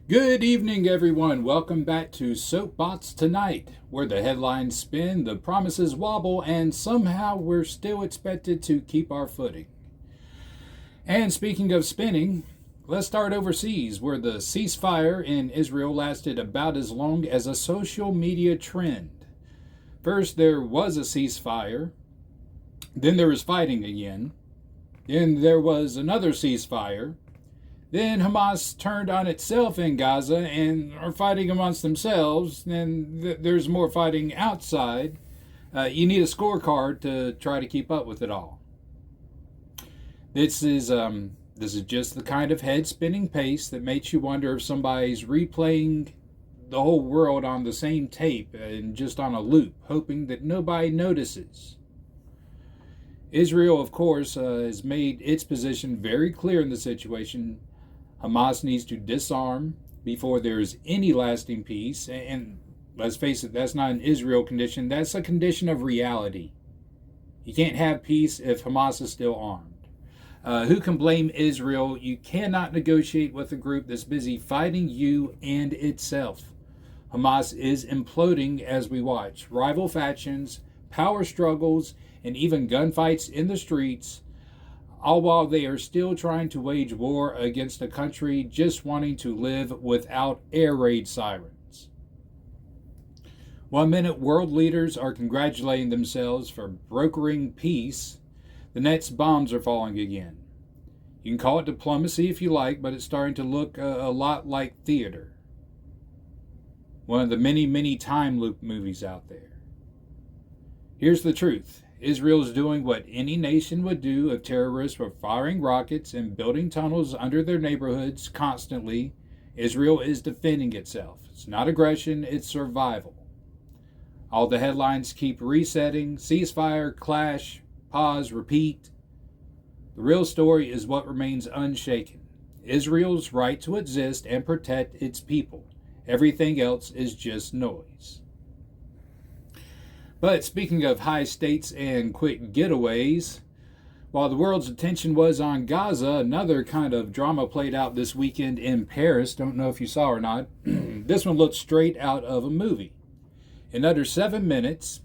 Good evening, everyone. Welcome back to Soapbox Tonight, where the headlines spin, the promises wobble, and somehow we're still expected to keep our footing. And speaking of spinning, let's start overseas, where the ceasefire in Israel lasted about as long as a social media trend. First, there was a ceasefire, then there was fighting again, then there was another ceasefire. Then Hamas turned on itself in Gaza and are fighting amongst themselves. Then there's more fighting outside. You need a scorecard to try to keep up with it all. This is just the kind of head-spinning pace that makes you wonder if somebody's replaying the whole world on the same tape and just on a loop, hoping that nobody notices. Israel, of course, has made its position very clear in the situation. Hamas needs to disarm before there is any lasting peace. And let's face it, that's not an Israel condition. That's a condition of reality. You can't have peace if Hamas is still armed. Who can blame Israel? You cannot negotiate with a group that's busy fighting you and itself. Hamas is imploding as we watch. Rival factions, power struggles, and even gunfights in the streets, all while they are still trying to wage war against a country just wanting to live without air raid sirens. 1 minute, world leaders are congratulating themselves for brokering peace. The next, bombs are falling again. You can call it diplomacy if you like, but it's starting to look a lot like theater. One of the many time loop movies out there. Here's the truth. Israel is doing what any nation would do if terrorists were firing rockets and building tunnels under their neighborhoods constantly. Israel is defending itself. It's not aggression, it's survival. All the headlines keep resetting: ceasefire, clash, pause, repeat. The real story is what remains unshaken: Israel's right to exist and protect its people. Everything else is just noise. But speaking of high stakes and quick getaways, while the world's attention was on Gaza, another kind of drama played out this weekend in Paris. Don't know if you saw or not. This one looked straight out of a movie. In under 7 minutes,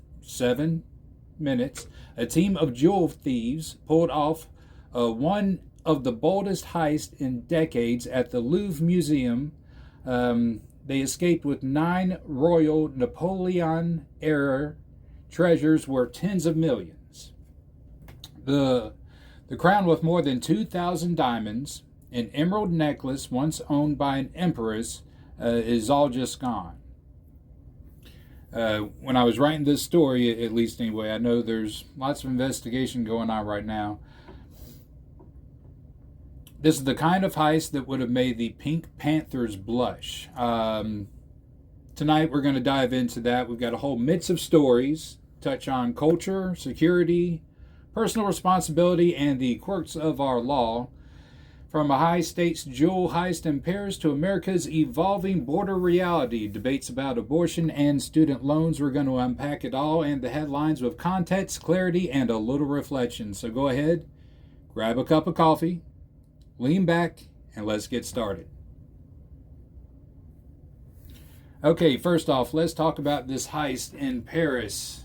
a team of jewel thieves pulled off one of the boldest heists in decades at the Louvre Museum. They escaped with 9 royal Napoleon-era treasures worth tens of millions. The crown with more than 2,000 diamonds, an emerald necklace once owned by an empress, is all just gone. When I was writing this story, at least anyway, I know there's lots of investigation going on right now. This is the kind of heist that would have made the Pink Panthers blush. Tonight we're going to dive into that. We've got a whole mix of stories, touch on culture, security, personal responsibility, and the quirks of our law. From a high-stakes jewel heist in Paris to America's evolving border reality, debates about abortion and student loans, we're going to unpack it all, and the headlines with context, clarity, and a little reflection. So go ahead, grab a cup of coffee, lean back, and let's get started. Okay, first off, let's talk about this heist in Paris.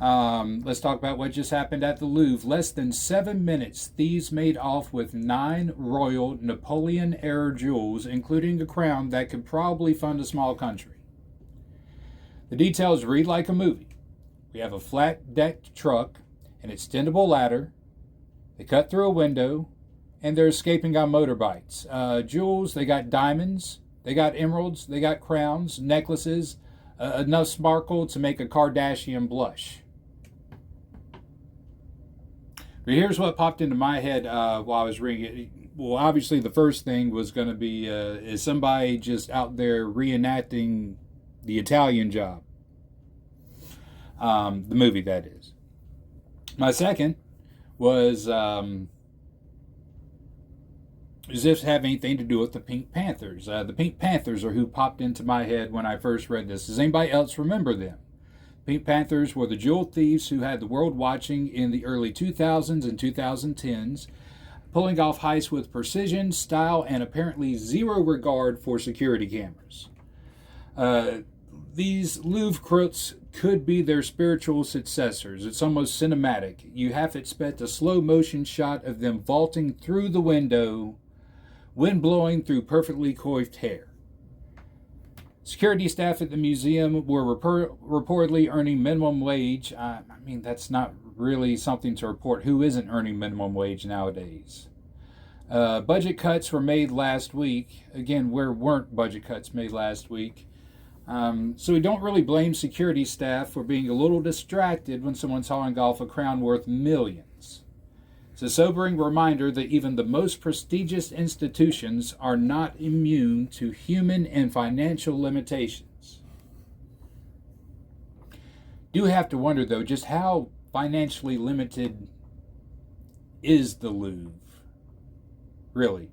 Let's talk about what just happened at the Louvre. Less than 7 minutes, thieves made off with 9 royal Napoleon-era jewels, including a crown that could probably fund a small country. The details read like a movie. We have a flat-decked truck, an extendable ladder. They cut through a window, and they're escaping on motorbikes. Jewels, they got diamonds, they got emeralds, they got crowns, necklaces, enough sparkle to make a Kardashian blush. But here's what popped into my head while I was reading it. Well, obviously the first thing was going to be, is somebody just out there reenacting the Italian Job? The movie, that is. My second was, does this have anything to do with the Pink Panthers? The Pink Panthers are who popped into my head when I first read this. Does anybody else remember them? Pink Panthers were the jewel thieves who had the world watching in the early 2000s and 2010s. pulling off heists with precision, style, and apparently zero regard for security cameras. These Louvre crooks could be their spiritual successors. It's almost cinematic. You half expect a slow motion shot of them vaulting through the window, wind blowing through perfectly coiffed hair. Security staff at the museum were reportedly earning minimum wage. I mean, that's not really something to report. Who isn't earning minimum wage nowadays? Budget cuts were made last week. Again, where weren't budget cuts made last week? So we don't really blame security staff for being a little distracted when someone's hauling off a crown worth millions. It's a sobering reminder that even the most prestigious institutions are not immune to human and financial limitations. Do have to wonder, though, just how financially limited is the Louvre? Really?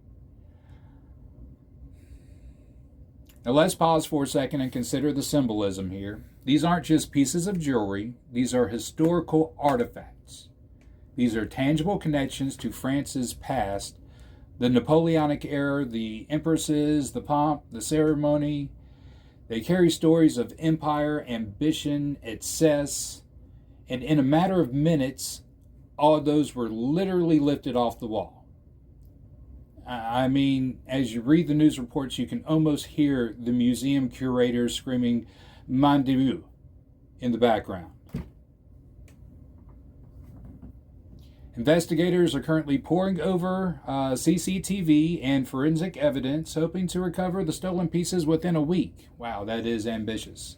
Now let's pause for a second and consider the symbolism here. These aren't just pieces of jewelry. These are historical artifacts. These are tangible connections to France's past, the Napoleonic era, the empresses, the pomp, the ceremony. They carry stories of empire, ambition, excess, and in a matter of minutes, all of those were literally lifted off the wall. I mean, as you read the news reports, you can almost hear the museum curators screaming "Mon Dieu" in the background. Investigators are currently poring over CCTV and forensic evidence, hoping to recover the stolen pieces within a week. Wow, that is ambitious.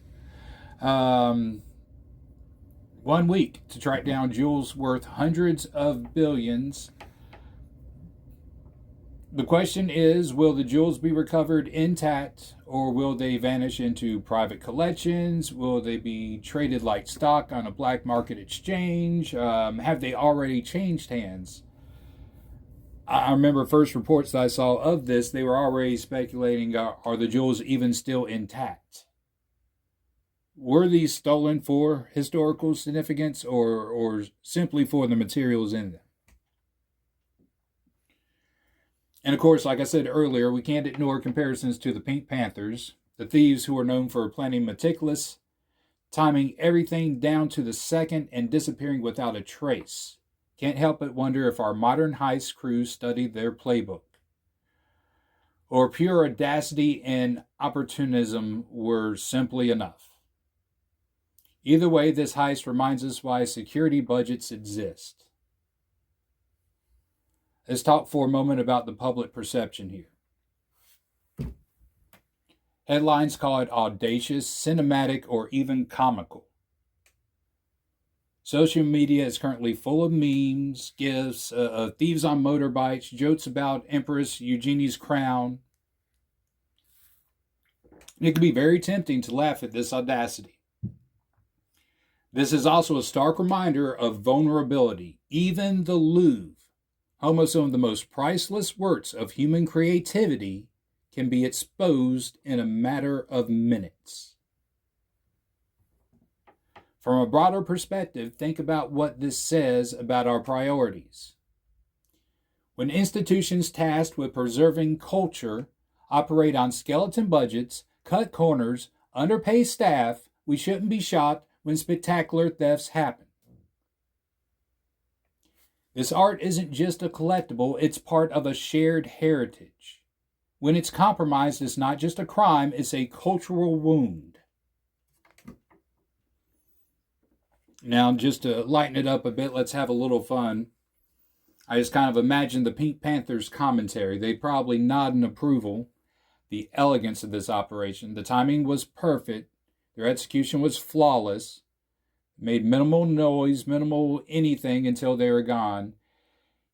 1 week to track down jewels worth hundreds of billions. The question is, will the jewels be recovered intact, or will they vanish into private collections? Will they be traded like stock on a black market exchange? Have they already changed hands? I remember first reports that I saw of this, they were already speculating, are the jewels even still intact? Were these stolen for historical significance or simply for the materials in them? And of course, like I said earlier, we can't ignore comparisons to the Pink Panthers, the thieves who are known for planning meticulous, timing everything down to the second and disappearing without a trace. Can't help but wonder if our modern heist crews studied their playbook, or pure audacity and opportunism were simply enough. Either way, this heist reminds us why security budgets exist. Let's talk for a moment about the public perception here. Headlines call it audacious, cinematic, or even comical. Social media is currently full of memes, gifs, thieves on motorbikes, jokes about Empress Eugenie's crown. It can be very tempting to laugh at this audacity. This is also a stark reminder of vulnerability. Even the Louvre, home of some of the most priceless works of human creativity, can be exposed in a matter of minutes. From a broader perspective, think about what this says about our priorities. When institutions tasked with preserving culture operate on skeleton budgets, cut corners, underpay staff, we shouldn't be shocked when spectacular thefts happen. This art isn't just a collectible, it's part of a shared heritage. When it's compromised, it's not just a crime, it's a cultural wound. Now, just to lighten it up a bit, let's have a little fun. I just kind of imagine the Pink Panthers' commentary. They'd probably nod in approval. The elegance of this operation. The timing was perfect. Their execution was flawless. Made minimal noise, minimal anything until they were gone.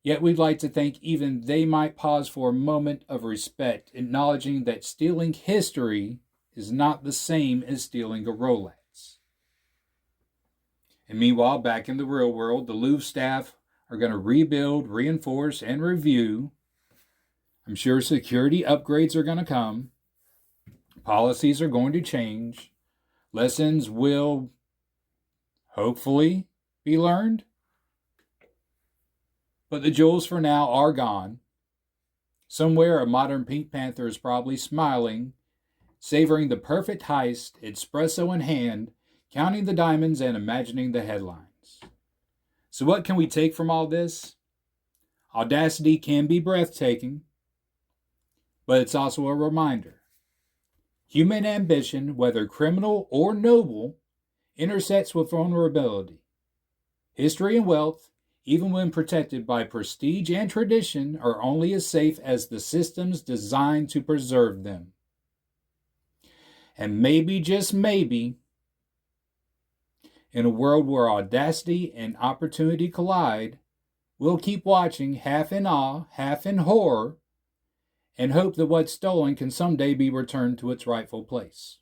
Yet we'd like to think even they might pause for a moment of respect, acknowledging that stealing history is not the same as stealing a Rolex. And meanwhile, back in the real world, the Louvre staff are going to rebuild, reinforce, and review. I'm sure security upgrades are going to come. Policies are going to change. Lessons will hopefully be learned. But the jewels for now are gone. Somewhere a modern Pink Panther is probably smiling, savoring the perfect heist, espresso in hand, counting the diamonds and imagining the headlines. So what can we take from all this? Audacity can be breathtaking, but it's also a reminder. Human ambition, whether criminal or noble, intersects with vulnerability. History and wealth, even when protected by prestige and tradition, are only as safe as the systems designed to preserve them. And maybe, just maybe, in a world where audacity and opportunity collide, we'll keep watching, half in awe, half in horror, and hope that what's stolen can someday be returned to its rightful place.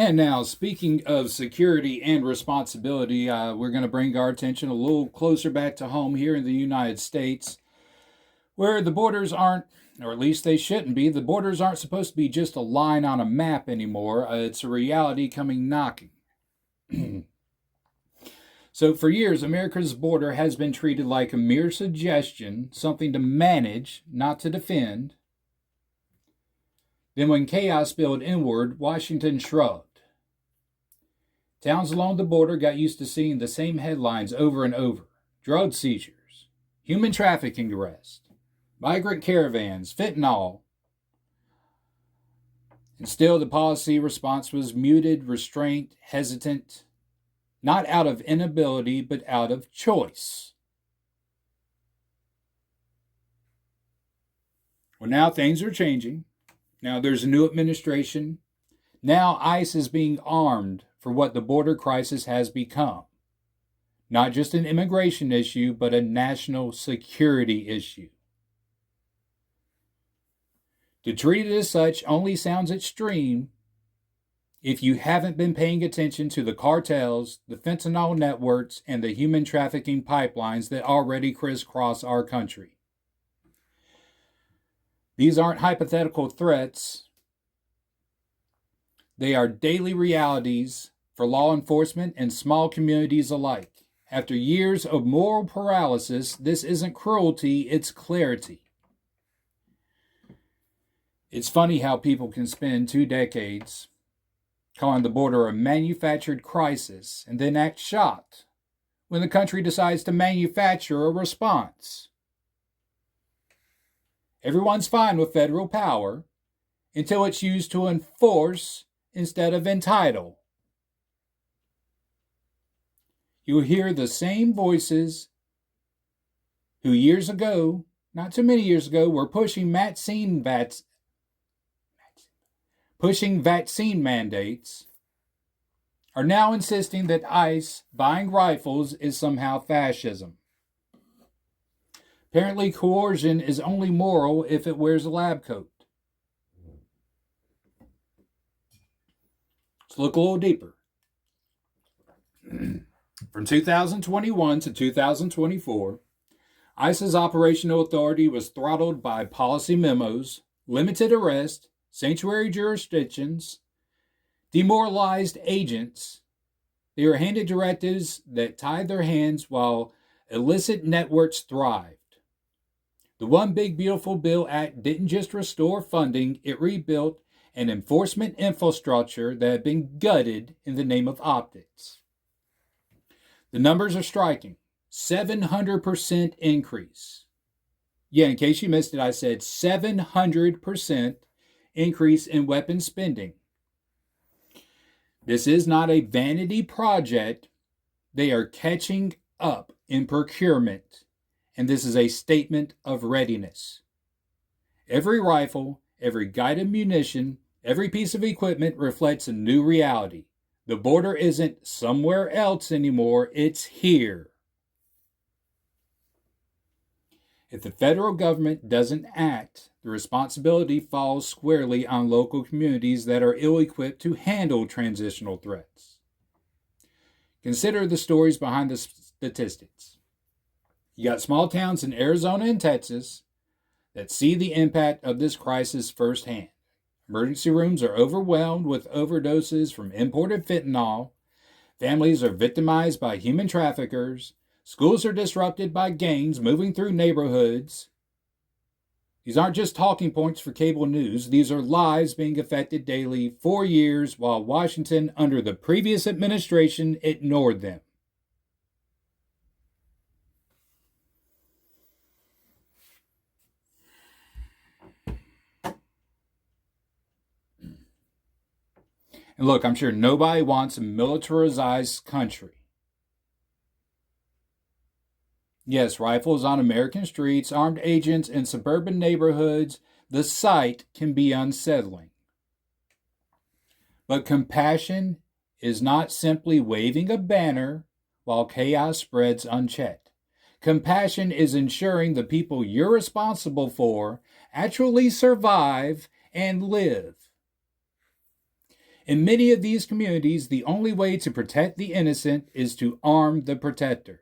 And now, speaking of security and responsibility, we're going to bring our attention a little closer back to home here in the United States, where the borders aren't, or at least they shouldn't be, the borders aren't supposed to be just a line on a map anymore. It's a reality coming knocking. So for years, America's border has been treated like a mere suggestion, something to manage, not to defend. Then when chaos spilled inward, Washington shrugged. Towns along the border got used to seeing the same headlines over and over. Drug seizures, human trafficking arrest, migrant caravans, fentanyl. And still the policy response was muted, restraint, hesitant, not out of inability, but out of choice. Well, now things are changing. Now there's a new administration. Now ICE is being armed for what the border crisis has become. Not just an immigration issue, but a national security issue. To treat it as such only sounds extreme if you haven't been paying attention to the cartels, the fentanyl networks, and the human trafficking pipelines that already crisscross our country. These aren't hypothetical threats. They are daily realities for law enforcement and small communities alike. After years of moral paralysis, this isn't cruelty, it's clarity. It's funny how people can spend 2 decades calling the border a manufactured crisis and then act shocked when the country decides to manufacture a response. Everyone's fine with federal power until it's used to enforce instead of entitle. You'll hear the same voices who years ago, not too many years ago, were pushing vaccine mandates, are now insisting that ICE buying rifles is somehow fascism. Apparently, coercion is only moral if it wears a lab coat. Let's look a little deeper. From 2021 to 2024, ICE's operational authority was throttled by policy memos, limited arrest, sanctuary jurisdictions, demoralized agents. They were handed directives that tied their hands while illicit networks thrived. The One Big Beautiful Bill Act didn't just restore funding, it rebuilt an enforcement infrastructure that had been gutted in the name of optics. The numbers are striking. 700% increase. Yeah, in case you missed it, I said 700% increase in weapons spending. This is not a vanity project. They are catching up in procurement, and this is a statement of readiness. Every rifle, every guided munition, every piece of equipment reflects a new reality. The border isn't somewhere else anymore, it's here. If the federal government doesn't act, the responsibility falls squarely on local communities that are ill-equipped to handle transitional threats. Consider the stories behind the statistics. You got small towns in Arizona and Texas that see the impact of this crisis firsthand. Emergency rooms are overwhelmed with overdoses from imported fentanyl. Families are victimized by human traffickers. Schools are disrupted by gangs moving through neighborhoods. These aren't just talking points for cable news. These are lives being affected daily for years while Washington, under the previous administration, ignored them. And look, I'm sure nobody wants a militarized country. Yes, rifles on American streets, armed agents in suburban neighborhoods, the sight can be unsettling. But compassion is not simply waving a banner while chaos spreads unchecked. Compassion is ensuring the people you're responsible for actually survive and live. In many of these communities, the only way to protect the innocent is to arm the protector.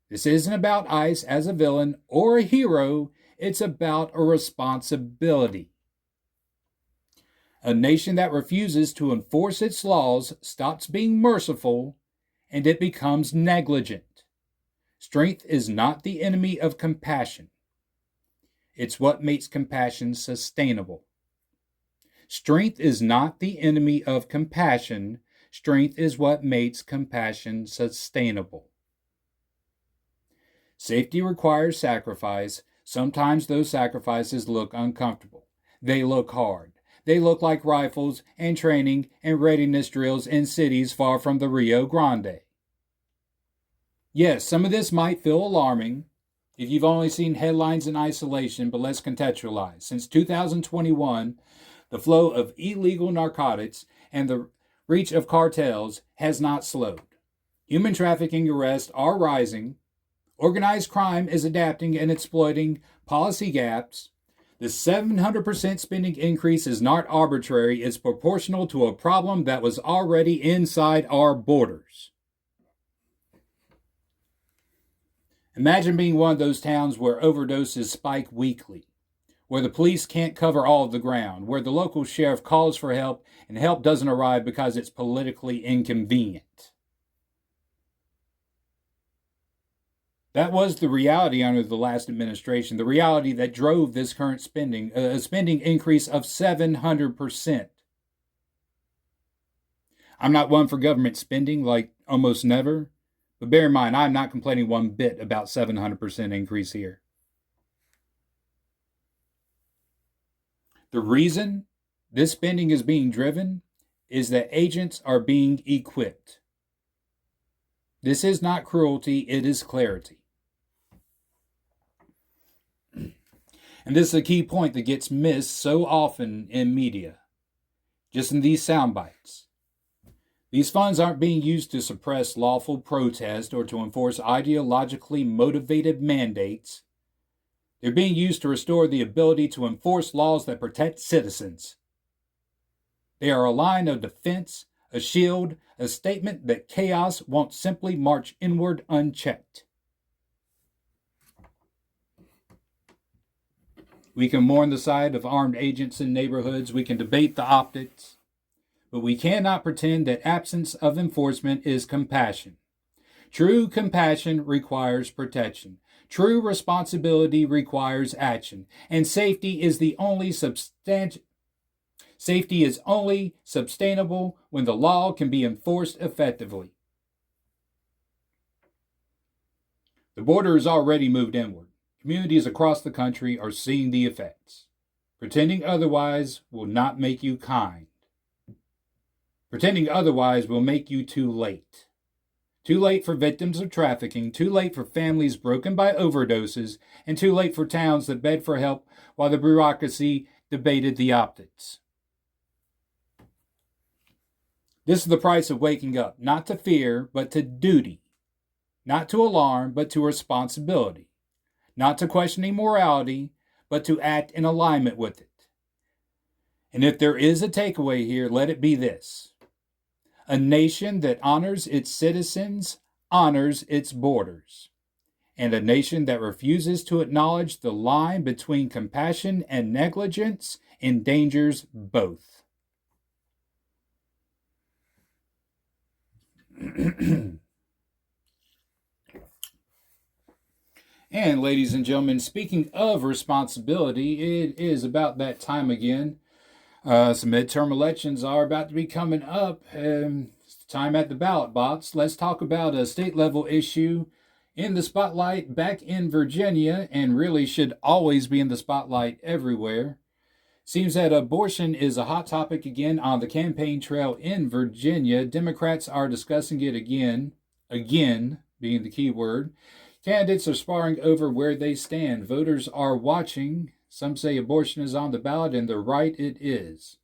This isn't about ICE as a villain or a hero, it's about a responsibility. A nation that refuses to enforce its laws stops being merciful and it becomes negligent. Strength is not the enemy of compassion. It's what makes compassion sustainable. Strength is not the enemy of compassion. Strength is what makes compassion sustainable. Safety requires sacrifice. Sometimes those sacrifices look uncomfortable. They look hard. They look like rifles and training and readiness drills in cities far from the Rio Grande. Yes, some of this might feel alarming if you've only seen headlines in isolation, but let's contextualize. Since 2021, the flow of illegal narcotics and the reach of cartels has not slowed. Human trafficking arrests are rising. Organized crime is adapting and exploiting policy gaps. The 700% spending increase is not arbitrary. It's proportional to a problem that was already inside our borders. Imagine being one of those towns where overdoses spike weekly, where the police can't cover all of the ground, where the local sheriff calls for help and help doesn't arrive because it's politically inconvenient. That was the reality under the last administration, the reality that drove this current spending, a spending increase of 700%. I'm not one for government spending, like almost never, but bear in mind, I'm not complaining one bit about 700% increase here. The reason this spending is being driven is that agents are being equipped. This is not cruelty, it is clarity. And this is a key point that gets missed so often in media, just in these sound bites. These funds aren't being used to suppress lawful protest or to enforce ideologically motivated mandates. They're being used to restore the ability to enforce laws that protect citizens. They are a line of defense, a shield, a statement that chaos won't simply march inward unchecked. We can mourn the sight of armed agents in neighborhoods. We can debate the optics. But we cannot pretend that absence of enforcement is compassion. True compassion requires protection. True responsibility requires action. And safety is only sustainable when the law can be enforced effectively. The border has already moved inward. Communities across the country are seeing the effects. Pretending otherwise will not make you kind. Pretending otherwise will make you too late. Too late for victims of trafficking, too late for families broken by overdoses, and too late for towns that begged for help while the bureaucracy debated the optics. This is the price of waking up, not to fear, but to duty. Not to alarm, but to responsibility. Not to questioning morality, but to act in alignment with it. And if there is a takeaway here, let it be this. A nation that honors its citizens honors its borders. and a nation that refuses to acknowledge the line between compassion and negligence endangers both. And ladies and gentlemen, speaking of responsibility, it is about that time again. Some midterm elections are about to be coming up. It's time at the ballot box. Let's talk about a state level issue in the spotlight back in Virginia, and really should always be in the spotlight everywhere. Seems that abortion is a hot topic again on the campaign trail in Virginia. Democrats are discussing it again being the key word. Candidates are sparring over where they stand. Voters are watching. Some say abortion is on the ballot, and they're right, it is.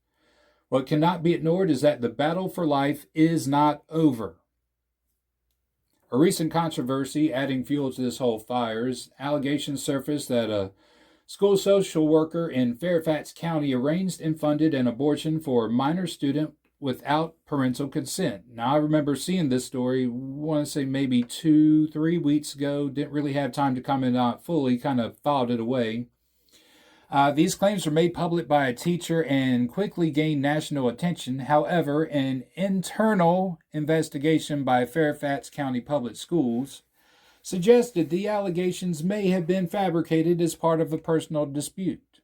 What cannot be ignored is that the battle for life is not over. A recent controversy adding fuel to this whole fire is allegations surfaced that a school social worker in Fairfax County arranged and funded an abortion for a minor student without parental consent. Now, I remember seeing this story, I want to say maybe 2-3 weeks ago. Didn't really have time to comment on it fully, kind of filed it away. These claims were made public by a teacher and quickly gained national attention. However, an internal investigation by Fairfax County Public Schools suggested the allegations may have been fabricated as part of a personal dispute.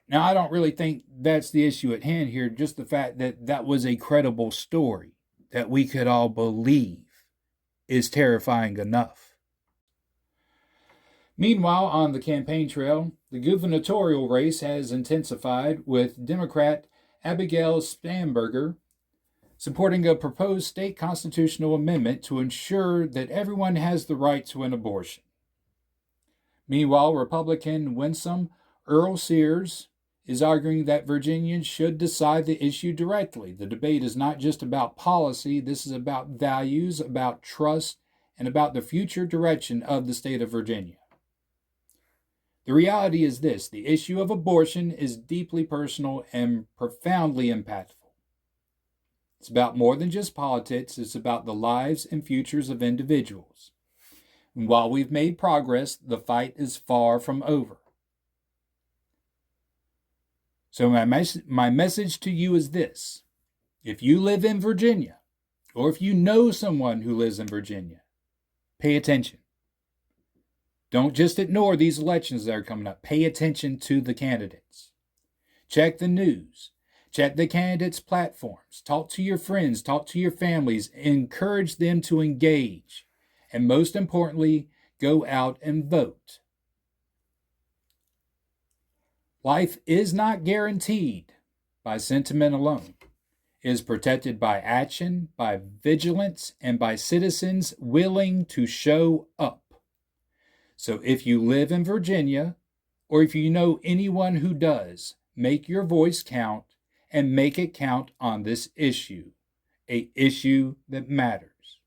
Now, I don't really think that's the issue at hand here, just the fact that that was a credible story that we could all believe is terrifying enough. Meanwhile, on the campaign trail, the gubernatorial race has intensified, with Democrat Abigail Spanberger supporting a proposed state constitutional amendment to ensure that everyone has the right to an abortion. Meanwhile, Republican Winsome Earl Sears is arguing that Virginians should decide the issue directly. The debate is not just about policy. This is about values, about trust, and about the future direction of the state of Virginia. The reality is this: the issue of abortion is deeply personal and profoundly impactful. It's about more than just politics. It's about the lives and futures of individuals. And while we've made progress, the fight is far from over. So my message to you is this: if you live in Virginia, or if you know someone who lives in Virginia, pay attention. Don't just ignore these elections that are coming up. Pay attention to the candidates. Check the news. Check the candidates' platforms. Talk to your friends. Talk to your families. Encourage them to engage. And most importantly, go out and vote. Life is not guaranteed by sentiment alone. It is protected by action, by vigilance, and by citizens willing to show up. So if you live in Virginia, or if you know anyone who does, make your voice count, and make it count on this issue, an issue that matters.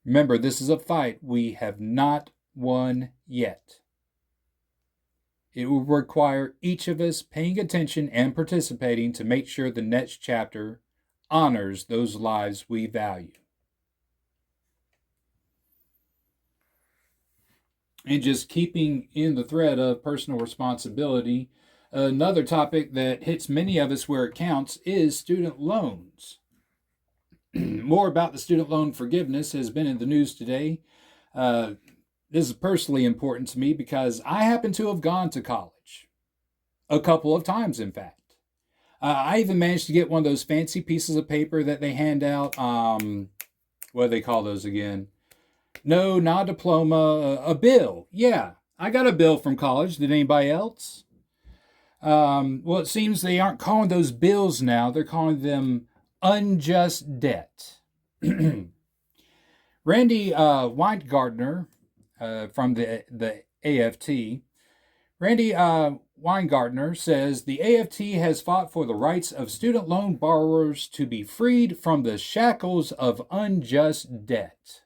Remember, this is a fight we have not won yet. It will require each of us paying attention and participating to make sure the next chapter honors those lives we value. And just keeping in the thread of personal responsibility, another topic that hits many of us where it counts is student loans. More about the student loan forgiveness has been in the news today. This is personally important to me because I happen to have gone to college a couple of times, in fact. I even managed to get one of those fancy pieces of paper that they hand out. What do they call those again? No, not a diploma, a bill. Yeah, I got a bill from college. Did anybody else? Well, it seems they aren't calling those bills now. They're calling them unjust debt. Randy Weingartner from the AFT. Randy Weingartner says the AFT has fought for the rights of student loan borrowers to be freed from the shackles of unjust debt.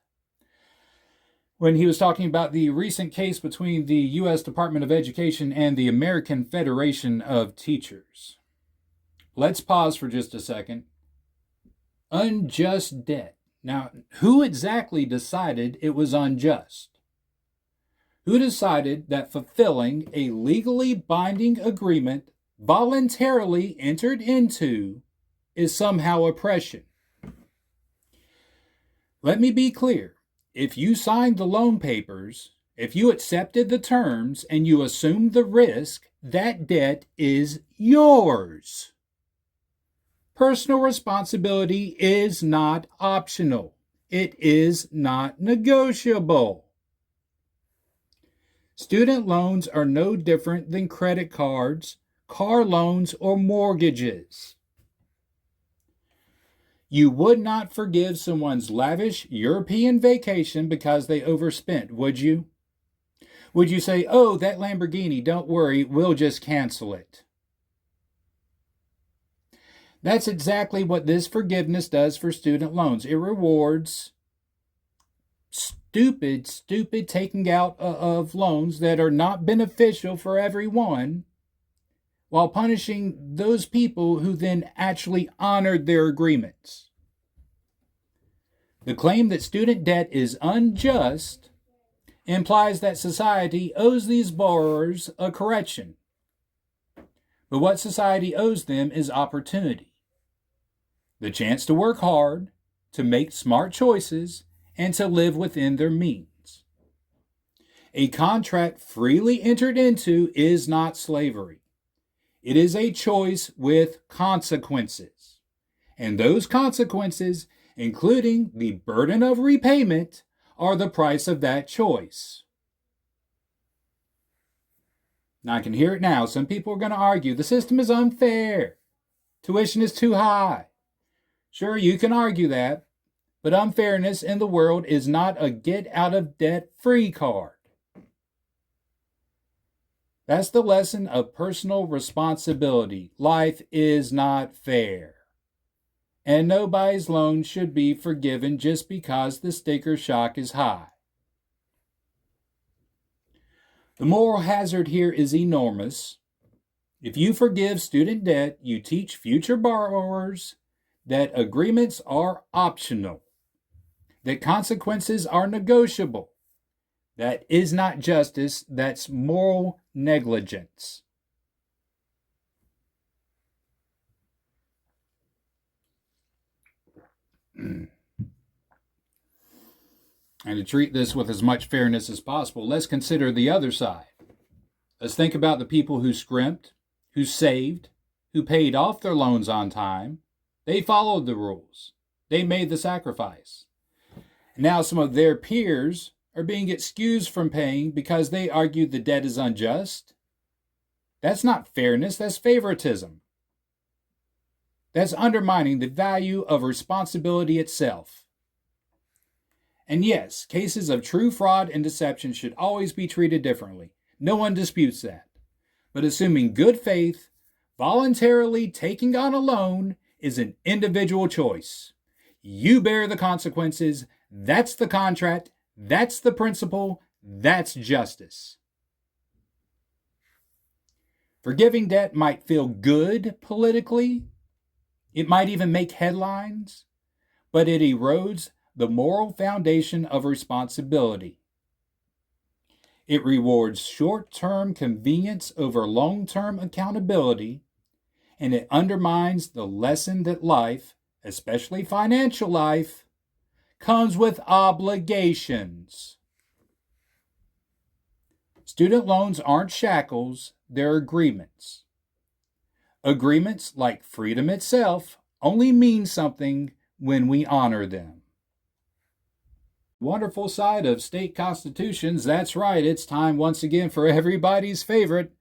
When he was talking about the recent case between the U.S. Department of Education and the American Federation of Teachers. Let's pause for just a second. Unjust debt. Now, who exactly decided it was unjust? Who decided that fulfilling a legally binding agreement voluntarily entered into is somehow oppression? Let me be clear. If you signed the loan papers, if you accepted the terms and you assumed the risk, that debt is yours. Personal responsibility is not optional. It is not negotiable. Student loans are no different than credit cards, car loans, or mortgages. You would not forgive someone's lavish European vacation because they overspent, would you? Would you say, oh, that Lamborghini, don't worry, we'll just cancel it? That's exactly what this forgiveness does for student loans. It rewards stupid taking out of loans that are not beneficial for everyone, while punishing those people who then actually honored their agreements. The claim that student debt is unjust implies that society owes these borrowers a correction. But what society owes them is opportunity. The chance to work hard, to make smart choices, and to live within their means. A contract freely entered into is not slavery. It is a choice with consequences. And those consequences, including the burden of repayment, are the price of that choice. Now, I can hear it now. Some people are going to argue the system is unfair. Tuition is too high. Sure, you can argue that, but unfairness in the world is not a get-out-of-debt-free card. That's the lesson of personal responsibility. Life is not fair. And nobody's loan should be forgiven just because the sticker shock is high. The moral hazard here is enormous. If you forgive student debt, you teach future borrowers that agreements are optional, that consequences are negotiable. That is not justice, that's moral negligence. And to treat this with as much fairness as possible, let's consider the other side. Let's think about the people who scrimped, who saved, who paid off their loans on time. They followed the rules. They made the sacrifice. Now some of their peers are being excused from paying because they argued the debt is unjust. That's not fairness, that's favoritism. That's undermining the value of responsibility itself. And yes, cases of true fraud and deception should always be treated differently. No one disputes that. But assuming good faith, voluntarily taking on a loan is an individual choice. You bear the consequences. That's the contract. That's the principle. That's justice. Forgiving debt might feel good politically. It might even make headlines, but it erodes the moral foundation of responsibility. It rewards short-term convenience over long-term accountability, and it undermines the lesson that life, especially financial life, comes with obligations. Student loans aren't shackles, they're agreements. Agreements, like freedom itself, only mean something when we honor them. Wonderful side of state constitutions, that's right, it's time once again for everybody's favorite,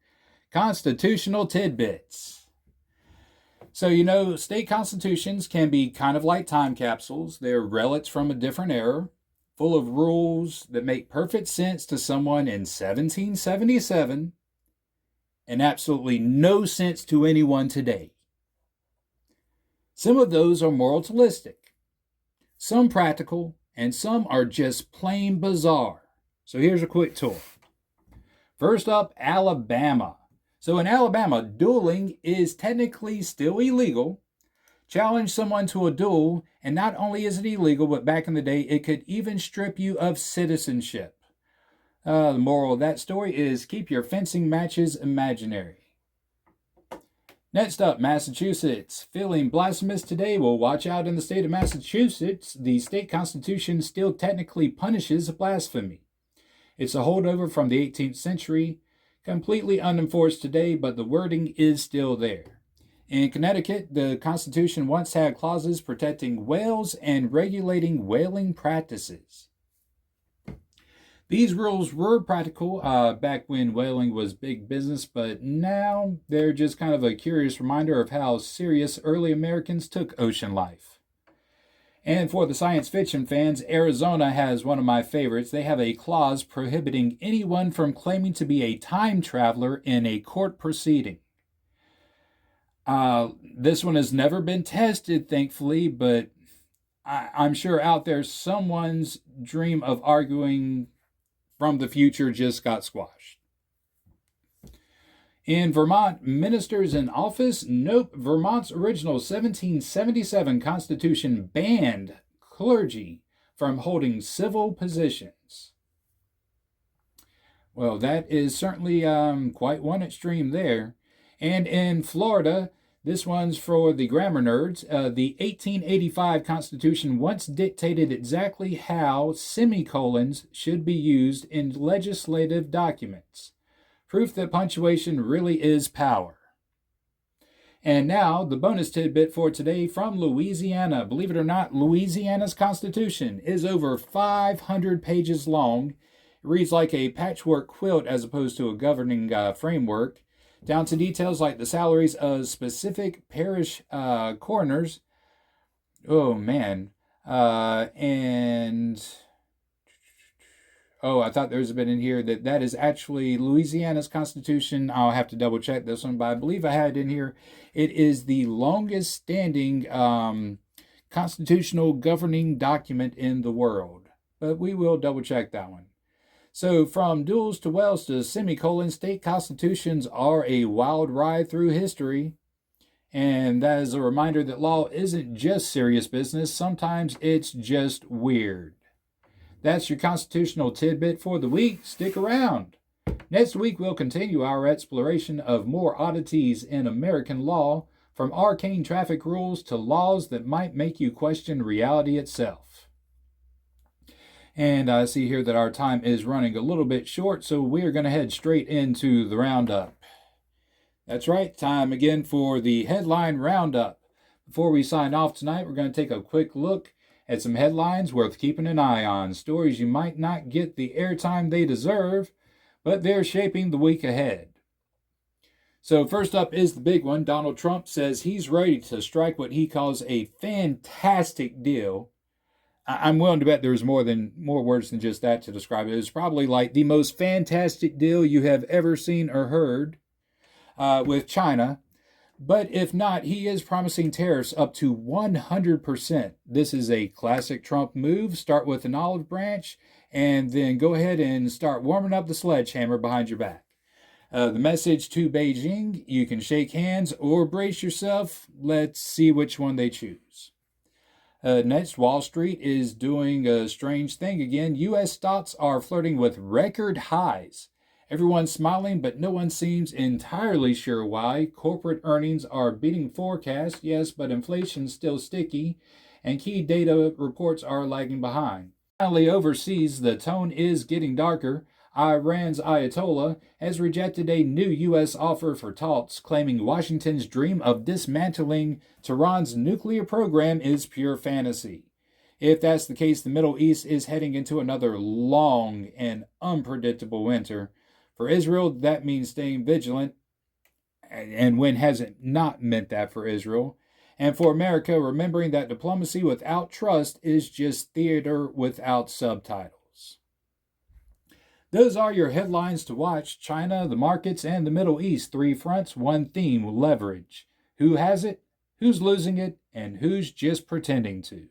constitutional tidbits. So, state constitutions can be kind of like time capsules. They're relics from a different era, full of rules that make perfect sense to someone in 1777 and absolutely no sense to anyone today. Some of those are moralistic, some practical, and some are just plain bizarre. So here's a quick tour. First up, Alabama. So in Alabama, dueling is technically still illegal. Challenge someone to a duel, and not only is it illegal, but back in the day, it could even strip you of citizenship. The moral of that story is keep your fencing matches imaginary. Next up, Massachusetts. Feeling blasphemous today? Well, watch out in the state of Massachusetts. The state constitution still technically punishes blasphemy. It's a holdover from the 18th century, completely unenforced today, but the wording is still there. In Connecticut, the Constitution once had clauses protecting whales and regulating whaling practices. These rules were practical back when whaling was big business, but now they're just kind of a curious reminder of how serious early Americans took ocean life. And for the science fiction fans, Arizona has one of my favorites. They have a clause prohibiting anyone from claiming to be a time traveler in a court proceeding. This one has never been tested, thankfully, but I'm sure out there someone's dream of arguing from the future just got squashed. In Vermont, ministers in office? Nope. Vermont's original 1777 Constitution banned clergy from holding civil positions. Well, that is certainly quite one extreme there. And in Florida, this one's for the grammar nerds. The 1885 Constitution once dictated exactly how semicolons should be used in legislative documents. Proof that punctuation really is power. And now, the bonus tidbit for today from Louisiana. Believe it or not, Louisiana's Constitution is over 500 pages long. It reads like a patchwork quilt as opposed to a governing framework, down to details like the salaries of specific parish coroners. Oh, man. I thought there was a bit in here that is actually Louisiana's Constitution. I'll have to double check this one, but I believe I had it in here. It is the longest standing constitutional governing document in the world, but we will double check that one. So from duels to wells to semicolons, state constitutions are a wild ride through history. And that is a reminder that law isn't just serious business. Sometimes it's just weird. That's your constitutional tidbit for the week. Stick around. Next week, we'll continue our exploration of more oddities in American law, from arcane traffic rules to laws that might make you question reality itself. And I see here that our time is running a little bit short, so we are going to head straight into the roundup. That's right, time again for the headline roundup. Before we sign off tonight, we're going to take a quick look at some headlines worth keeping an eye on. Stories you might not get the airtime they deserve, but they're shaping the week ahead. So first up is the big one. Donald Trump says he's ready to strike what he calls a fantastic deal. I'm willing to bet there's more words than just that to describe it. It's probably like the most fantastic deal you have ever seen or heard with China. But if not, he is promising tariffs up to 100%. This is a classic Trump move. Start with an olive branch and then go ahead and start warming up the sledgehammer behind your back. The message to Beijing: you can shake hands or brace yourself. Let's see which one they choose. Next, Wall Street is doing a strange thing again. U.S. stocks are flirting with record highs. Everyone's smiling, but no one seems entirely sure why. Corporate earnings are beating forecasts, yes, but inflation's still sticky, and key data reports are lagging behind. Finally, overseas, the tone is getting darker. Iran's Ayatollah has rejected a new U.S. offer for talks, claiming Washington's dream of dismantling Tehran's nuclear program is pure fantasy. If that's the case, the Middle East is heading into another long and unpredictable winter. For Israel, that means staying vigilant, and when has it not meant that for Israel? And for America, remembering that diplomacy without trust is just theater without subtitles. Those are your headlines to watch. China, the markets, and the Middle East. 3 fronts, 1 theme: leverage. Who has it? Who's losing it? And who's just pretending to?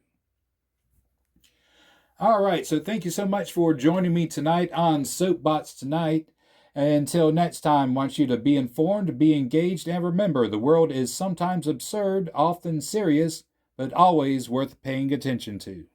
All right, so thank you so much for joining me tonight on Soapbox Tonight. Until next time, want you to be informed, be engaged, and remember the world is sometimes absurd, often serious, but always worth paying attention to.